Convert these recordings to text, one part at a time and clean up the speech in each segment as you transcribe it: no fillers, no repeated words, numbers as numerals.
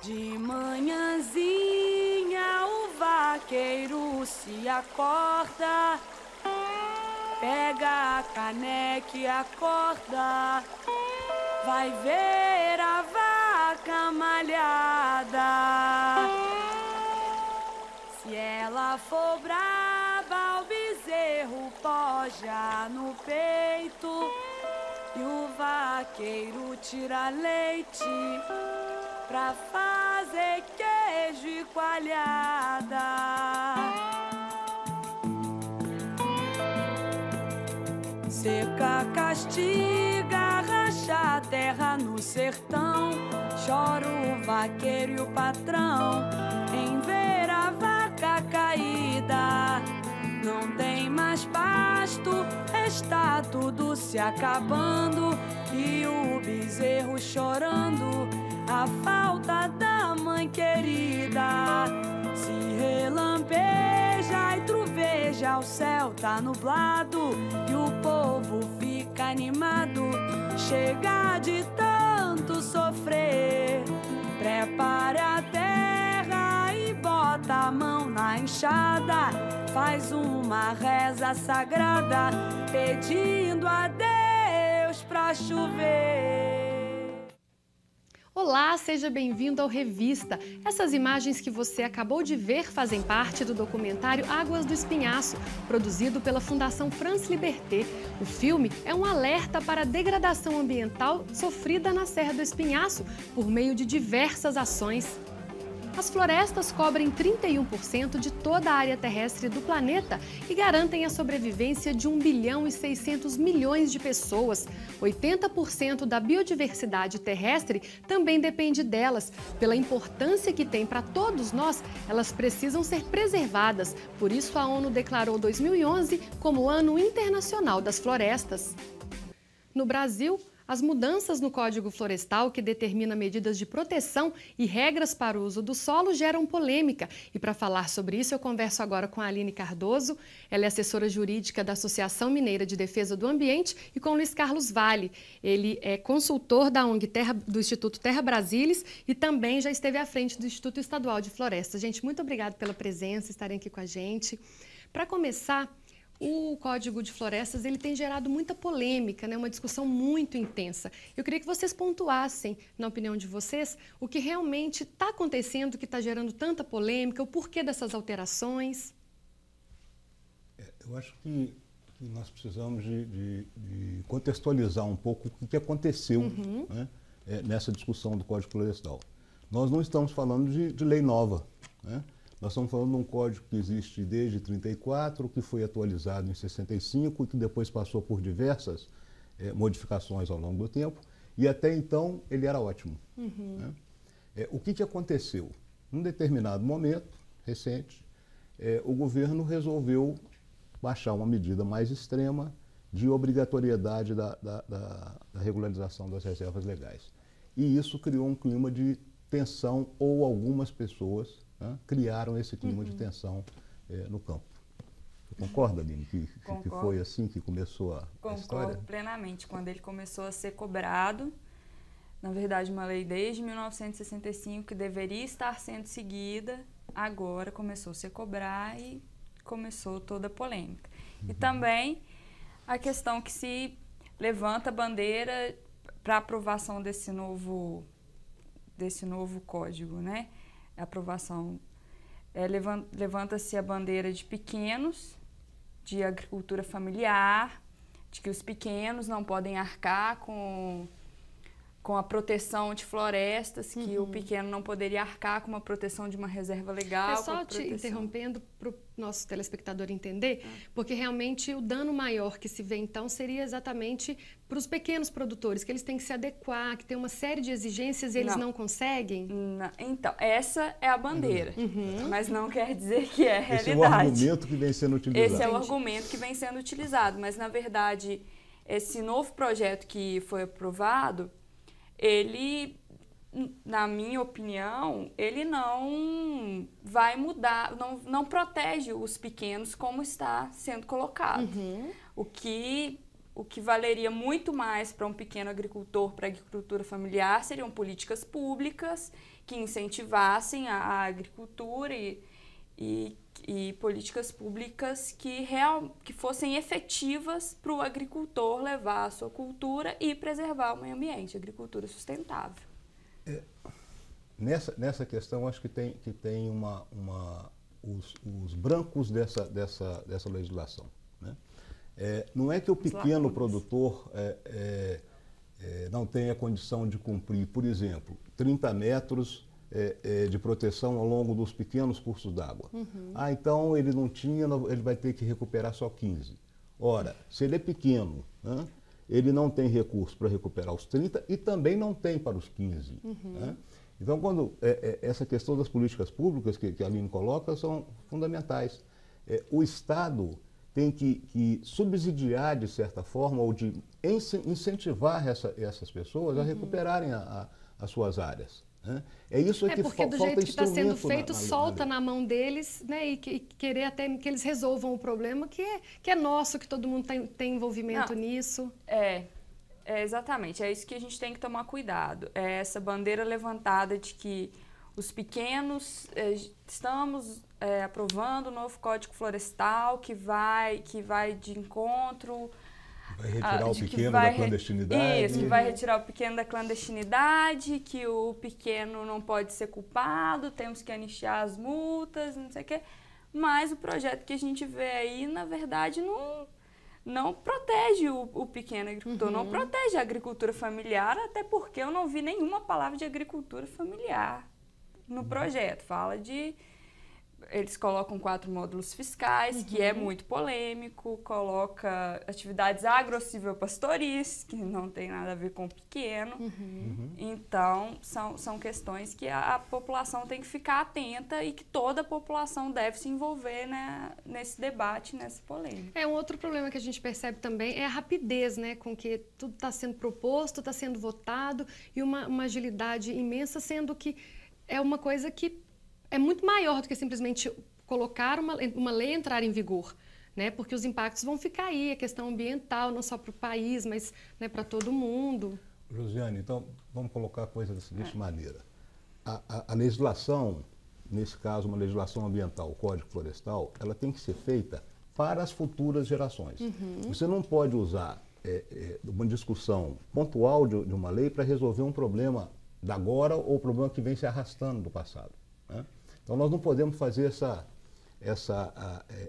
De manhãzinha o vaqueiro se acorda, pega a caneca e acorda, vai ver a vaca malhada. Se ela for braba, o bezerro poja no peito e o vaqueiro tira leite pra fazer queijo e coalhada. Seca, castiga, racha a terra no sertão. Chora o vaqueiro e o patrão em ver a vaca caída. Não tem mais pasto, está tudo se acabando e o bezerro chorando a falta da mãe querida. Se relampeja e troveja, o céu tá nublado e o povo fica animado. Chega de tanto sofrer, prepara a terra e bota a mão na enxada. Faz uma reza sagrada pedindo a Deus pra chover. Olá, seja bem-vindo ao Revista. Essas imagens que você acabou de ver fazem parte do documentário Águas do Espinhaço, produzido pela Fundação France Liberté. O filme é um alerta para a degradação ambiental sofrida na Serra do Espinhaço por meio de diversas ações. As florestas cobrem 31% de toda a área terrestre do planeta e garantem a sobrevivência de 1 bilhão e 600 milhões de pessoas. 80% da biodiversidade terrestre também depende delas. Pela importância que tem para todos nós, elas precisam ser preservadas. Por isso, a ONU declarou 2011 como o Ano Internacional das Florestas. No Brasil, as mudanças no Código Florestal, que determina medidas de proteção e regras para o uso do solo, geram polêmica. E para falar sobre isso, eu converso agora com a Aline Cardoso. Ela é assessora jurídica da Associação Mineira de Defesa do Ambiente, e com Luiz Carlos Vale. Ele é consultor da ONG do Instituto Terra Brasilis e também já esteve à frente do Instituto Estadual de Florestas. Gente, muito obrigada pela presença, estarem aqui com a gente. Para começar, o Código de Florestas ele tem gerado muita polêmica, né? Uma discussão muito intensa. Eu queria que vocês pontuassem, na opinião de vocês, o que realmente está acontecendo, que está gerando tanta polêmica, o porquê dessas alterações. Eu acho que nós precisamos de contextualizar um pouco o que aconteceu, né, nessa discussão do Código Florestal. Nós não estamos falando de lei nova, né? Nós estamos falando de um código que existe desde 1934, que foi atualizado em 65 e que depois passou por diversas modificações ao longo do tempo, e até então ele era ótimo. Né? O que aconteceu? Num determinado momento, recente, o governo resolveu baixar uma medida mais extrema de obrigatoriedade da regularização das reservas legais. E isso criou um clima de tensão, ou algumas pessoas criaram esse clima de tensão no campo. Você concorda, Aline, que foi assim que começou a história? Concordo plenamente. Quando ele começou a ser cobrado, na verdade, uma lei desde 1965 que deveria estar sendo seguida, agora começou a se cobrar e começou toda a polêmica. E também a questão que se levanta a bandeira para a aprovação desse novo código, né? A aprovação, levanta-se a bandeira de pequenos, de agricultura familiar, de que os pequenos não podem arcar com com a proteção de florestas, que o pequeno não poderia arcar com uma proteção de uma reserva legal. Só te interrompendo para o nosso telespectador entender, porque realmente o dano maior que se vê então seria exatamente para os pequenos produtores, que eles têm que se adequar, que tem uma série de exigências e eles não conseguem? Então, essa é a bandeira, mas não quer dizer que é a realidade. Esse é o argumento que vem sendo utilizado. Esse é o argumento que vem sendo utilizado, mas na verdade, esse novo projeto que foi aprovado, ele, na minha opinião, ele não vai mudar, não protege os pequenos como está sendo colocado. O que valeria muito mais para um pequeno agricultor, para a agricultura familiar, seriam políticas públicas que incentivassem a agricultura e políticas públicas que fossem efetivas para o agricultor levar a sua cultura e preservar o meio ambiente, agricultura sustentável. Nessa questão, acho que tem os brancos dessa legislação, né? Não é que o pequeno produtor não tenha condição de cumprir, por exemplo, 30 metros de proteção ao longo dos pequenos cursos d'água. Então ele não tinha, ele vai ter que recuperar só 15. Ora, se ele é pequeno, né, ele não tem recurso para recuperar os 30 e também não tem para os 15. Né? Então, quando essa questão das políticas públicas que a Aline coloca são fundamentais. O Estado tem que subsidiar, de certa forma, ou de incentivar essas pessoas a recuperarem as suas áreas. Né? É isso que porque do jeito que está sendo feito, solta na mão deles, né, e querer até que eles resolvam o problema que é nosso, que todo mundo tem envolvimento nisso. Exatamente, é isso que a gente tem que tomar cuidado. É essa bandeira levantada de que os pequenos, estamos aprovando o novo Código Florestal que vai de encontro... Vai retirar o pequeno da clandestinidade. Isso, que vai retirar o pequeno da clandestinidade, que o pequeno não pode ser culpado, temos que anistiar as multas, não sei o quê. Mas o projeto que a gente vê aí, na verdade, não protege o pequeno agricultor, não protege a agricultura familiar, até porque eu não vi nenhuma palavra de agricultura familiar no projeto. Fala de... Eles colocam 4 módulos fiscais, que é muito polêmico, coloca atividades agro-silvopastoris, que não tem nada a ver com o pequeno. Então, são questões que a população tem que ficar atenta e que toda a população deve se envolver, né, nesse debate, nessa polêmica. Um outro problema que a gente percebe também é a rapidez, né, com que tudo está sendo proposto, está sendo votado, e uma agilidade imensa, sendo que é uma coisa que é muito maior do que simplesmente colocar uma lei entrar em vigor, né? Porque os impactos vão ficar aí, a questão ambiental, não só para o país, mas, né, para todo mundo. Josiane, então vamos colocar a coisa da seguinte maneira. A legislação, nesse caso uma legislação ambiental, o Código Florestal, ela tem que ser feita para as futuras gerações. Você não pode usar uma discussão pontual de uma lei para resolver um problema da agora ou problema que vem se arrastando do passado. Né? Então, nós não podemos fazer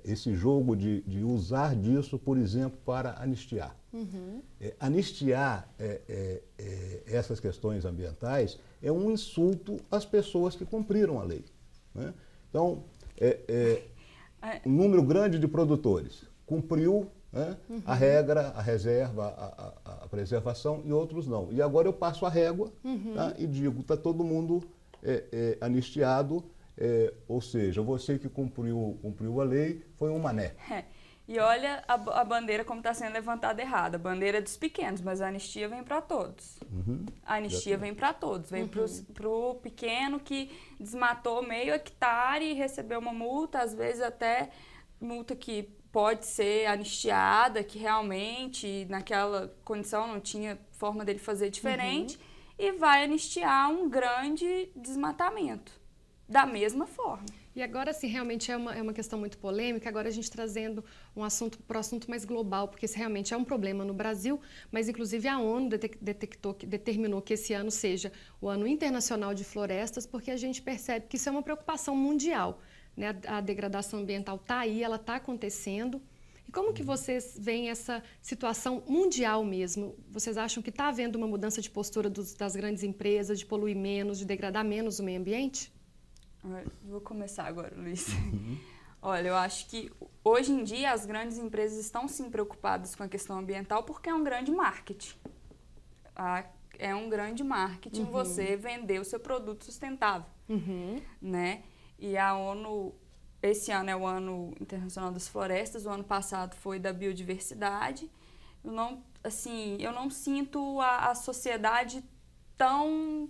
esse jogo de usar disso, por exemplo, para anistiar. Anistiar essas questões ambientais é um insulto às pessoas que cumpriram a lei. Né? Então, um número grande de produtores cumpriu, né, a regra, a reserva, a preservação, e outros não. E agora eu passo a régua, tá, e digo, está todo mundo anistiado. Ou seja, você que cumpriu a lei foi um mané. E olha a bandeira como está sendo levantada errada. A bandeira é dos pequenos, mas a anistia vem para todos. A anistia vem para todos. Vem para o pequeno que desmatou meio hectare e recebeu uma multa, às vezes até multa que pode ser anistiada, que realmente naquela condição não tinha forma dele fazer diferente, e vai anistiar um grande desmatamento. Da mesma forma. E agora, sim, realmente é uma questão muito polêmica, agora a gente trazendo um assunto para o assunto mais global, porque isso realmente é um problema no Brasil, mas inclusive a ONU determinou que esse ano seja o Ano Internacional de Florestas, porque a gente percebe que isso é uma preocupação mundial, né? A degradação ambiental está aí, ela está acontecendo. E E como que vocês veem essa situação mundial mesmo? Vocês acham que está havendo uma mudança de postura das grandes empresas, de poluir menos, de degradar menos o meio ambiente? Vou começar agora, Luiz. Olha, eu acho que hoje em dia as grandes empresas estão sim preocupadas com a questão ambiental porque é um grande marketing. É um grande marketing você vender o seu produto sustentável, né? E a ONU, esse ano é o Ano Internacional das Florestas, o ano passado foi da biodiversidade. Eu não sinto a sociedade tão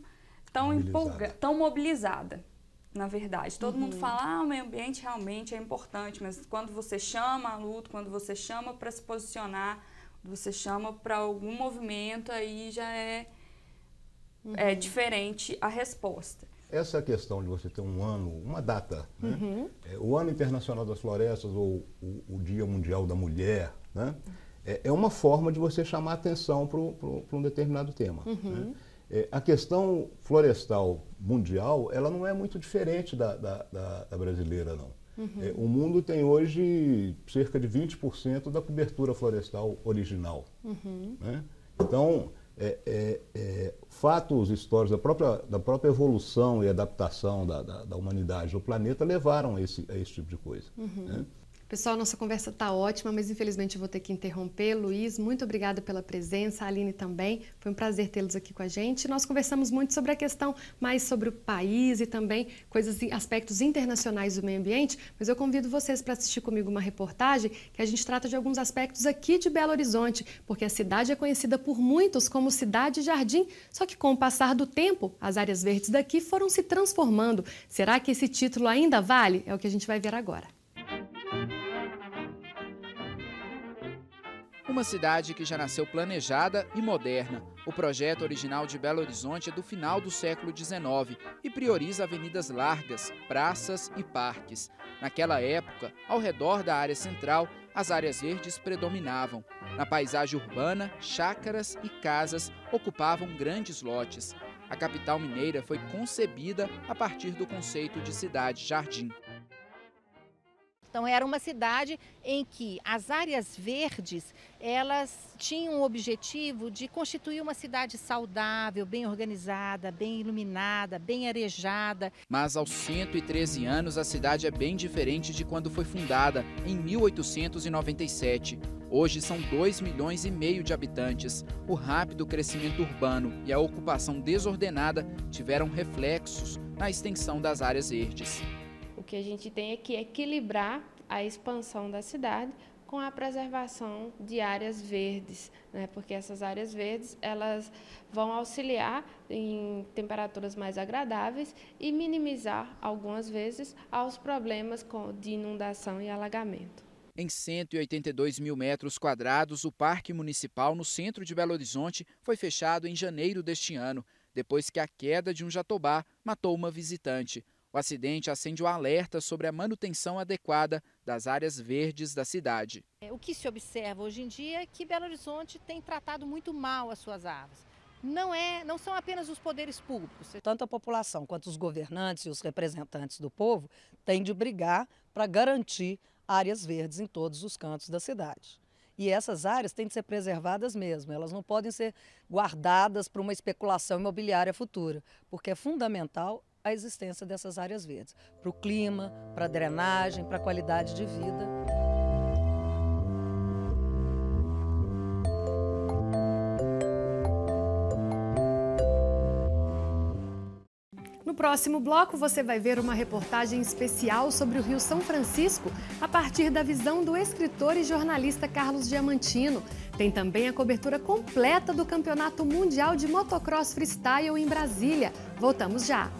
mobilizada, na verdade. Todo mundo fala, o meio ambiente realmente é importante, mas quando você chama a luta, quando você chama para se posicionar, quando você chama para algum movimento, aí já é diferente a resposta. Essa questão de você ter um ano, uma data, né? O Ano Internacional das Florestas ou o Dia Mundial da Mulher, né? É uma forma de você chamar a atenção para um determinado tema. Né? A questão florestal mundial, ela não é muito diferente da brasileira, não. O mundo tem hoje cerca de 20% da cobertura florestal original. Né? Então, fatos históricos da própria evolução e adaptação da humanidade no planeta levaram a esse tipo de coisa. Né? Pessoal, nossa conversa está ótima, mas infelizmente eu vou ter que interromper. Luiz, muito obrigada pela presença, a Aline também. Foi um prazer tê-los aqui com a gente. Nós conversamos muito sobre a questão mais sobre o país e também aspectos internacionais do meio ambiente, mas eu convido vocês para assistir comigo uma reportagem que a gente trata de alguns aspectos aqui de Belo Horizonte, porque a cidade é conhecida por muitos como cidade-jardim, só que com o passar do tempo, as áreas verdes daqui foram se transformando. Será que esse título ainda vale? É o que a gente vai ver agora. Uma cidade que já nasceu planejada e moderna. O projeto original de Belo Horizonte é do final do século XIX e prioriza avenidas largas, praças e parques. Naquela época, ao redor da área central, as áreas verdes predominavam. Na paisagem urbana, chácaras e casas ocupavam grandes lotes. A capital mineira foi concebida a partir do conceito de cidade-jardim. Então era uma cidade em que as áreas verdes, elas tinham o objetivo de constituir uma cidade saudável, bem organizada, bem iluminada, bem arejada. Mas aos 113 anos a cidade é bem diferente de quando foi fundada, em 1897. Hoje são 2,5 milhões de habitantes. O rápido crescimento urbano e a ocupação desordenada tiveram reflexos na extensão das áreas verdes. O que a gente tem é que equilibrar a expansão da cidade com a preservação de áreas verdes, né? Porque essas áreas verdes elas vão auxiliar em temperaturas mais agradáveis e minimizar, algumas vezes, os problemas de inundação e alagamento. Em 182 mil metros quadrados, o Parque Municipal no centro de Belo Horizonte foi fechado em janeiro deste ano, depois que a queda de um jatobá matou uma visitante. O acidente acende o alerta sobre a manutenção adequada das áreas verdes da cidade. O que se observa hoje em dia é que Belo Horizonte tem tratado muito mal as suas árvores. Não são apenas os poderes públicos. Tanto a população quanto os governantes e os representantes do povo têm de brigar para garantir áreas verdes em todos os cantos da cidade. E essas áreas têm de ser preservadas mesmo, elas não podem ser guardadas para uma especulação imobiliária futura, porque é fundamental a existência dessas áreas verdes, para o clima, para a drenagem, para a qualidade de vida. No próximo bloco, você vai ver uma reportagem especial sobre o Rio São Francisco, a partir da visão do escritor e jornalista Carlos Diamantino. Tem também a cobertura completa do Campeonato Mundial de Motocross Freestyle em Brasília. Voltamos já!